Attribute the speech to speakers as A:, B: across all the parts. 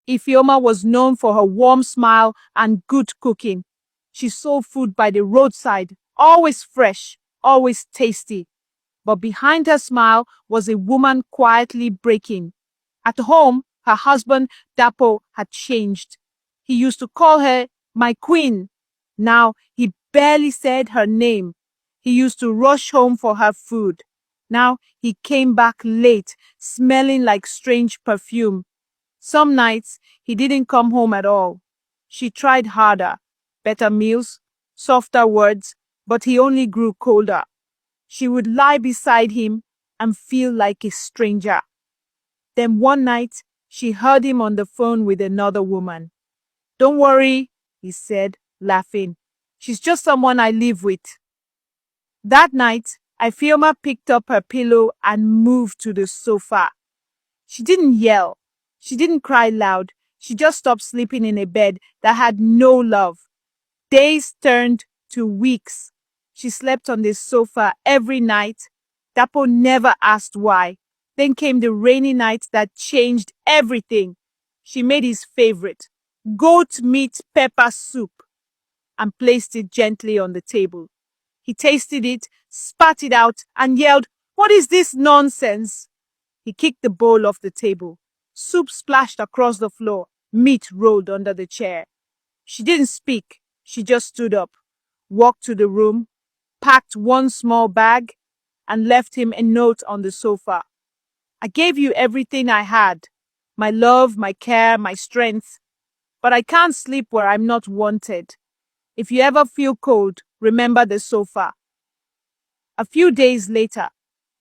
A: Ifeoma was known for her warm smile and good cooking. She sold food by the roadside, always fresh, always tasty. But behind her smile was a woman quietly breaking. At home, her husband, Dapo, had changed. He used to call her my queen. Now he barely said her name. He used to rush home for her food. Now he came back late, smelling like strange perfume. Some nights he didn't come home at all. She tried harder, better meals, softer words, but he only grew colder. She would lie beside him and feel like a stranger. Then one night, she heard him on the phone with another woman. "Don't worry," he said, laughing. "She's just someone I live with." That night, Ifeoma picked up her pillow and moved to the sofa. She didn't yell. She didn't cry loud. She just stopped sleeping in a bed that had no love. Days turned to weeks. She slept on the sofa every night. Dapo never asked why. Then came the rainy night that changed everything. She made his favorite, goat meat pepper soup, and placed it gently on the table. He tasted it, spat it out, and yelled, "What is this nonsense?" He kicked the bowl off the table. Soup splashed across the floor. Meat rolled under the chair. She didn't speak. She just stood up, walked to the room, packed one small bag, and left him a note on the sofa. "I gave you everything I had, my love, my care, my strength, but I can't sleep where I'm not wanted. If you ever feel cold, remember the sofa." A few days later,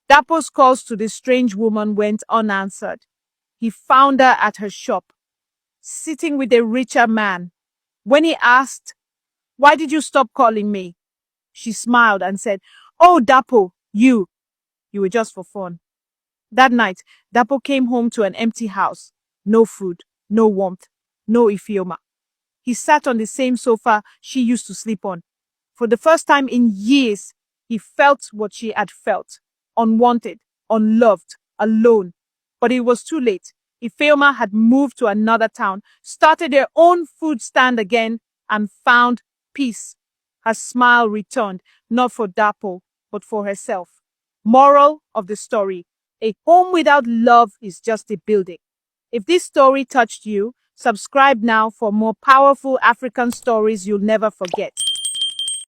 A: Dapo's calls to the strange woman went unanswered. He found her at her shop, sitting with a richer man. When he asked, "Why did you stop calling me?" she smiled and said, "Oh, Dapo, you were just for fun." That night, Dapo came home to an empty house. No food, no warmth, no Ifeoma. He sat on the same sofa she used to sleep on. For the first time in years, he felt what she had felt. Unwanted, unloved, alone. But it was too late. Ifeoma had moved to another town, started her own food stand again, and found peace. Her smile returned, not for Dapo, but for herself. Moral of the story: a home without love is just a building. If this story touched you, subscribe now for more powerful African stories you'll never forget.